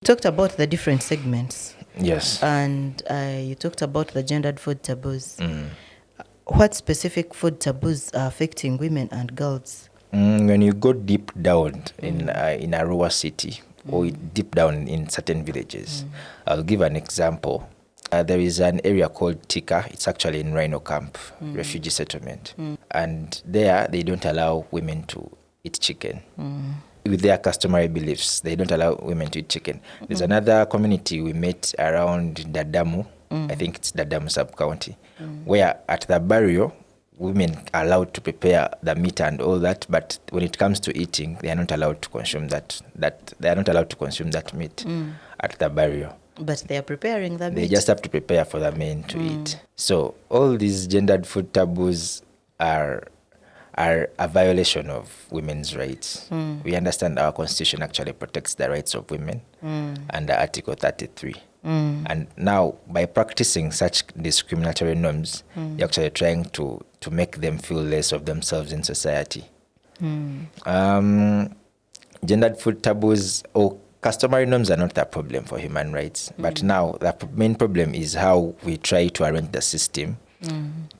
You talked about the different segments. Yes. And you talked about the gendered food taboos. What specific food taboos are affecting women and girls? When you go deep down in Arua city or deep down in certain villages, I'll give an example. There is an area called Tika. It's actually in Rhino Camp, refugee settlement. And there, they don't allow women to eat chicken. With their customary beliefs, they don't allow women to eat chicken. There's another community we met around Dadamu, I think it's Dadamu sub-county, where at the barrio, women are allowed to prepare the meat and all that, but when it comes to eating, they are not allowed to consume that they are not allowed to consume that meat at the barrio. But they are preparing the meat. They just have to prepare for the men to eat. So all these gendered food taboos are a violation of women's rights. We understand our constitution actually protects the rights of women under Article 33. And now, by practicing such discriminatory norms, you're actually trying to make them feel less of themselves in society. Gendered food taboos or customary norms are not the problem for human rights. But now, the main problem is how we try to arrange the system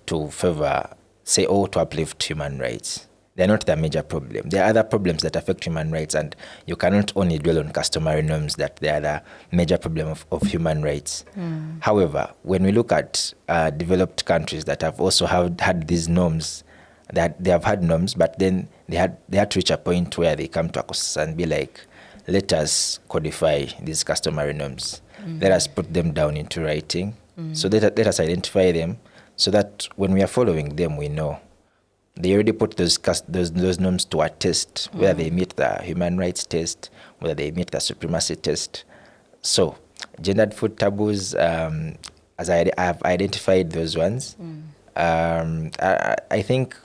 to favor, say, or to uplift human rights. They're not the major problem. There are other problems that affect human rights, and you cannot only dwell on customary norms that they are the major problem of human rights. However, when we look at developed countries that have also had these norms, that they have had norms, but then they had to reach a point where they come to us and be like, let us codify these customary norms. Let us put them down into writing. So let us identify them so that when we are following them, we know. They already put those norms to a test, whether they meet the human rights test, whether they meet the supremacy test. So, gendered food taboos, as I have identified those ones, I think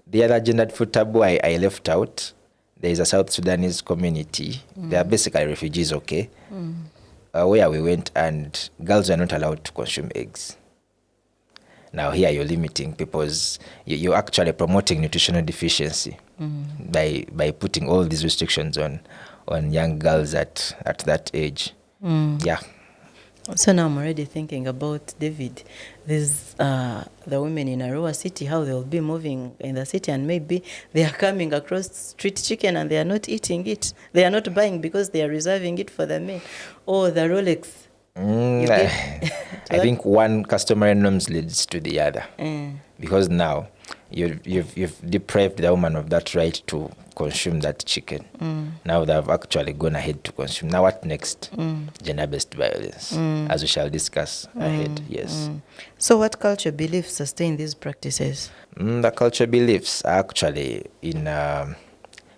the other gendered food taboo I left out, there is a South Sudanese community. They are basically refugees, okay? Where we went and girls are not allowed to consume eggs. Now here you're limiting people's, you're actually promoting nutritional deficiency by putting all these restrictions on young girls at that age. Yeah. So now I'm already thinking about, David, there's the women in Arua city, how they'll be moving in the city, and maybe they are coming across street chicken and they are not eating it. They are not buying because they are reserving it for the men. Or the Rolex. I think one customary norms leads to the other, because now you've deprived the woman of that right to consume that chicken. Now they've actually gone ahead to consume. Now what next? Gender-based violence, as we shall discuss ahead. Yes. So what culture beliefs sustain these practices? The culture beliefs are actually in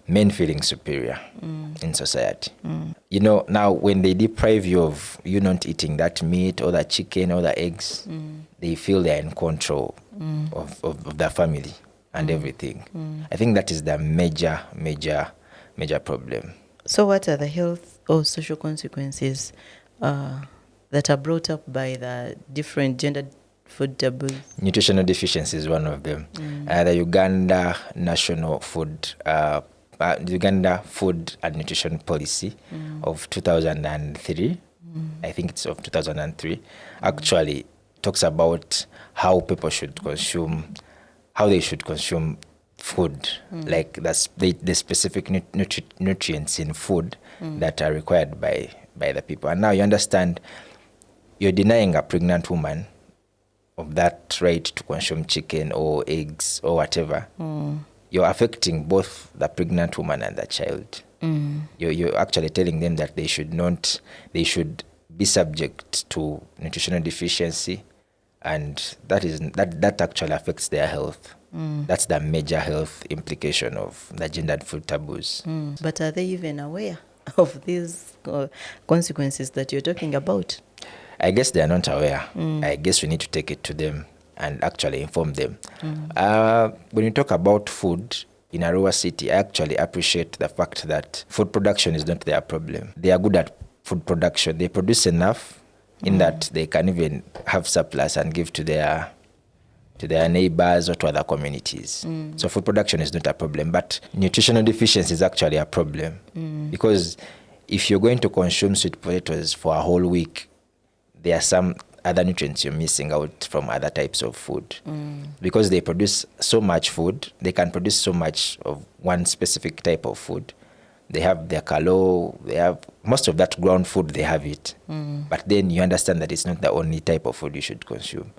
men feeling superior in society. You know, now when they deprive you of you not eating that meat or that chicken or the eggs, they feel they're in control of their family and everything. I think that is the major problem. So what are the health or social consequences that are brought up by the different gendered food taboos? Nutritional deficiency is one of them. The Uganda National Food Uganda Food and Nutrition Policy of 2003, I think it's of 2003, actually talks about how people should consume, how they should consume food, like the specific nutrients in food that are required by the people. And now you understand, you're denying a pregnant woman of that right to consume chicken or eggs or whatever. You're affecting both the pregnant woman and the child. You're actually telling them that they should be subject to nutritional deficiency, and that actually affects their health. That's the major health implication of the gendered food taboos. But are they even aware of these consequences that you're talking about? I guess they are not aware. I guess we need to take it to them and actually inform them. When you talk about food in Arua City, I actually appreciate the fact that food production is not their problem. They are good at food production. They produce enough in that they can even have surplus and give to their neighbors or to other communities. So food production is not a problem, but nutritional deficiency is actually a problem because if you're going to consume sweet potatoes for a whole week, there are some other nutrients you're missing out from other types of food. Because they produce so much food, they can produce so much of one specific type of food. They have their kalo, they have most of that ground food, they have it. But then you understand that it's not the only type of food you should consume.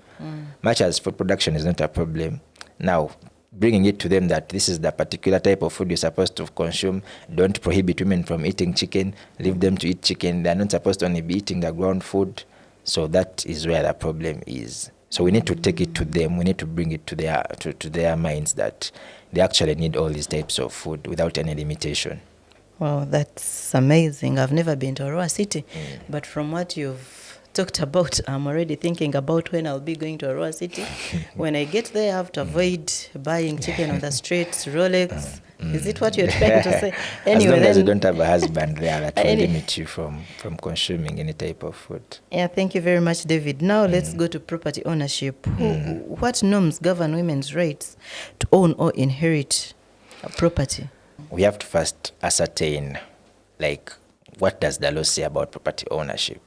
Much as food production is not a problem, now bringing it to them that this is the particular type of food you're supposed to consume. Don't prohibit women from eating chicken, leave them to eat chicken. They're not supposed to only be eating the ground food. So that is where the problem is. So we need to take it to them. We need to bring it to their minds that they actually need all these types of food without any limitation. Wow, that's amazing. I've never been to Arua City, but from what you've talked about, I'm already thinking about when I'll be going to Arua City. When I get there, I have to avoid buying chicken on the streets, Rolex. Is it what you're trying to say? Anyway, as long as you don't have a husband there that will limit you from consuming any type of food. Yeah, thank you very much, David. Now let's go to property ownership. What norms govern women's rights to own or inherit a property? We have to first ascertain, what does the law say about property ownership?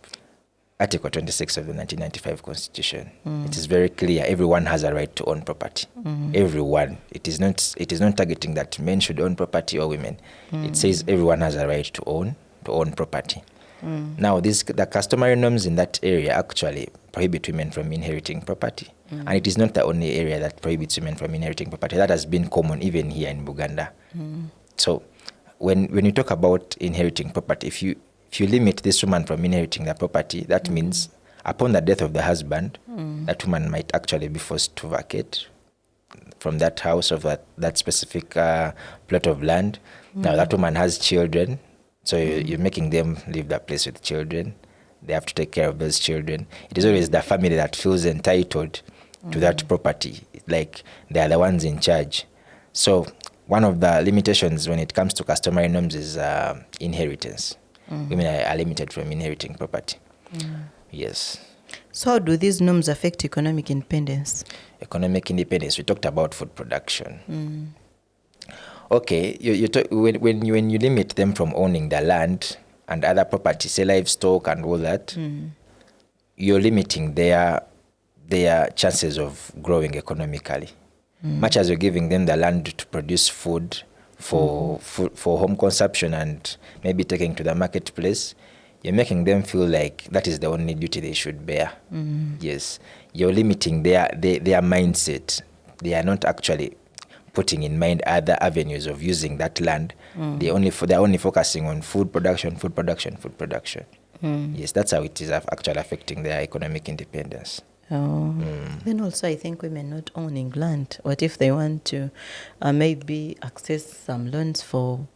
Article 26 of the 1995 Constitution. It is very clear. Everyone has a right to own property. Everyone. It is not targeting that men should own property or women. It says everyone has a right to own property. Now, the customary norms in that area actually prohibit women from inheriting property. And it is not the only area that prohibits women from inheriting property. That has been common even here in Buganda. So when you talk about inheriting property, if you limit this woman from inheriting the property, that means upon the death of the husband, that woman might actually be forced to vacate from that house of that specific plot of land. Now that woman has children, so you're making them leave that place with children. They have to take care of those children. It is always the family that feels entitled to that property. Like they are the ones in charge. So one of the limitations when it comes to customary norms is inheritance. Women are limited from inheriting property. Yes. So how do these norms affect economic independence? Economic independence, we talked about food production. Okay, when you limit them from owning the land and other property, say livestock and all that, you're limiting their chances of growing economically. Much as you're giving them the land to produce food for home consumption and maybe taking to the marketplace, you're making them feel like that is the only duty they should bear. Yes, you're limiting their mindset. They are not actually putting in mind other avenues of using that land. They're only focusing on food production. Yes, that's how it is actually affecting their economic independence. Then also I think women not owning land. What if they want to maybe access some loans for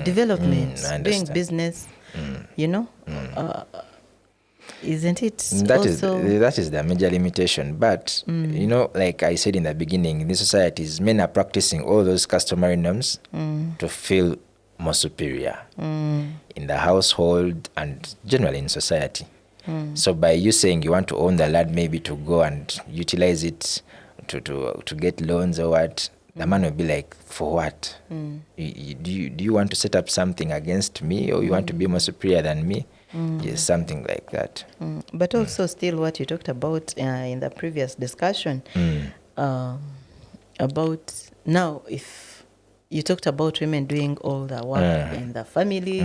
development, doing business, isn't it that is the major limitation. But like I said in the beginning, in these societies, men are practicing all those customary norms to feel more superior in the household and generally in society. So by you saying you want to own the land, maybe to go and utilize it to get loans or what, the man will be like, for what? Do you want to set up something against me, or you want to be more superior than me? Yes, something like that. But also still what you talked about in the previous discussion, about now, if you talked about women doing all the work in the family,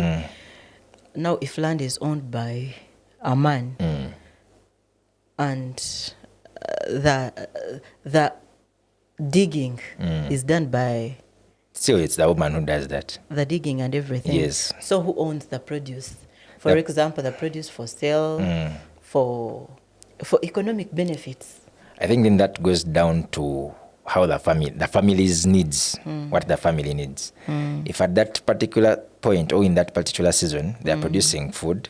now if land is owned by a man and the digging is done by... Still, it's the woman who does that. The digging and everything. Yes. So who owns the produce? For example, the produce for sale, for economic benefits. I think then that goes down to how the family's needs, what the family needs. If at that particular point or in that particular season they are producing food,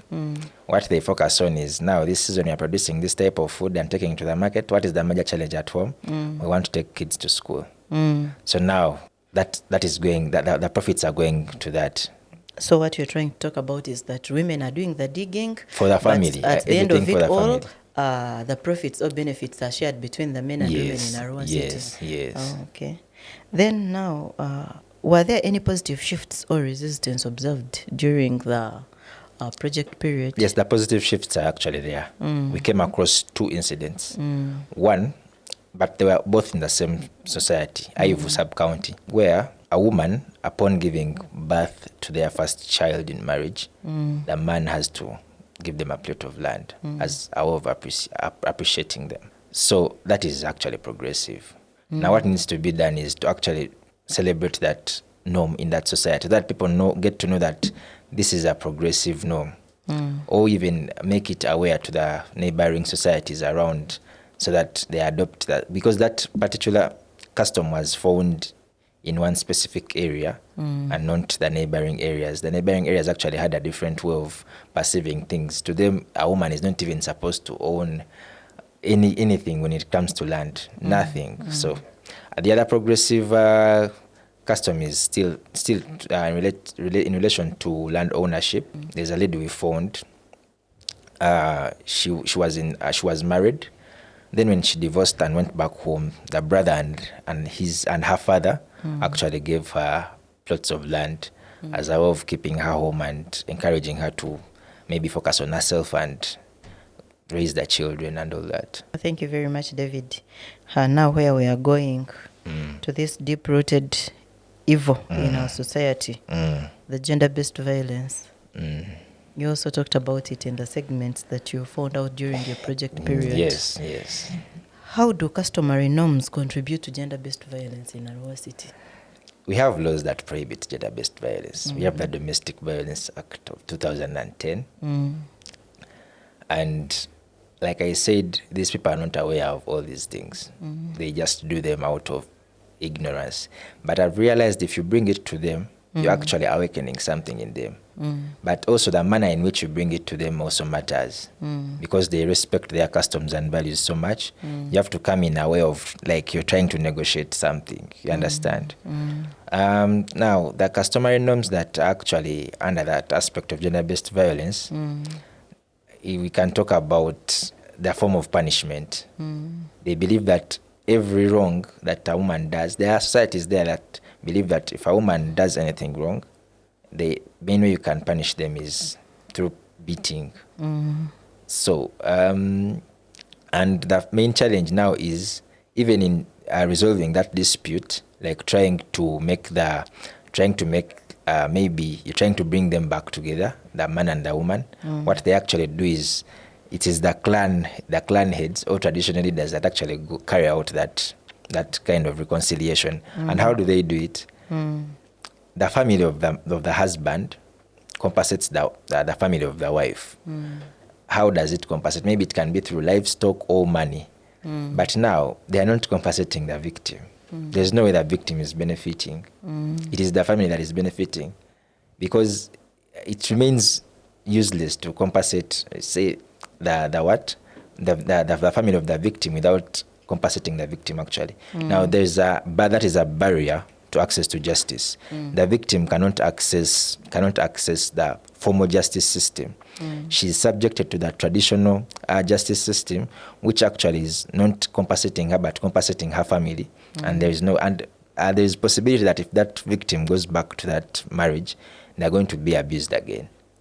what they focus on is, now this season we are producing this type of food and taking to the market. What is the major challenge at home? We want to take kids to school. So now that is going, the profits are going to that. So what you're trying to talk about is that women are doing the digging for the family. But at the end of it all, the profits or benefits are shared between the men and women in Arua City. Yes. Oh, okay. Then now, were there any positive shifts or resistance observed during the project period? Yes, the positive shifts are actually there. We came across 2 incidents. One, but they were both in the same society, Aivu sub-county, where a woman, upon giving birth to their first child in marriage, the man has to give them a plot of land as a way of appreciating them. So that is actually progressive. Now what needs to be done is to actually celebrate that norm in that society, that people get to know that this is a progressive norm, or even make it aware to the neighboring societies around so that they adopt that, because that particular custom was found in one specific area and not the neighboring areas. The neighboring areas actually had a different way of perceiving things. To them, a woman is not even supposed to own anything when it comes to land, nothing. So the other progressive custom is still in relation to land ownership. There's a lady we found. She was married. Then when she divorced and went back home, the brother and her father actually gave her plots of land as a way of keeping her home and encouraging her to maybe focus on herself and raise the children and all that. Thank you very much, David. Now where we are going to this deep-rooted evil in our society, the gender-based violence. You also talked about it in the segments that you found out during your project period. Yes. How do customary norms contribute to gender-based violence in Arua City? We have laws that prohibit gender-based violence. We have the Domestic Violence Act of 2010. And like I said, these people are not aware of all these things. They just do them out of ignorance. But I've realized if you bring it to them, you're actually awakening something in them. But also the manner in which you bring it to them also matters, because they respect their customs and values so much. You have to come in a way of like you're trying to negotiate something, you understand? Now, the customary norms that are actually under that aspect of gender-based violence, we can talk about the form of punishment. They believe that every wrong that a woman does, there are societies there that believe that if a woman does anything wrong, the main way you can punish them is through beating. So, and the main challenge now is even in resolving that dispute, like maybe you're trying to bring them back together, the man and the woman. What they actually do is, it is the clan heads or traditional leaders that actually carry out that kind of reconciliation. And how do they do it? The family of the husband compensates the family of the wife. How does it compensate? Maybe it can be through livestock or money. But now they are not compensating the victim. There's no way the victim is benefiting. It is the family that is benefiting, because it remains useless to compensate, say, the family of the victim without compensating the victim actually. Now that is a barrier to access to justice. The victim cannot access the formal justice system. She's subjected to the traditional justice system, which actually is not compensating her but compensating her family. And there is possibility that if that victim goes back to that marriage, they're going to be abused again.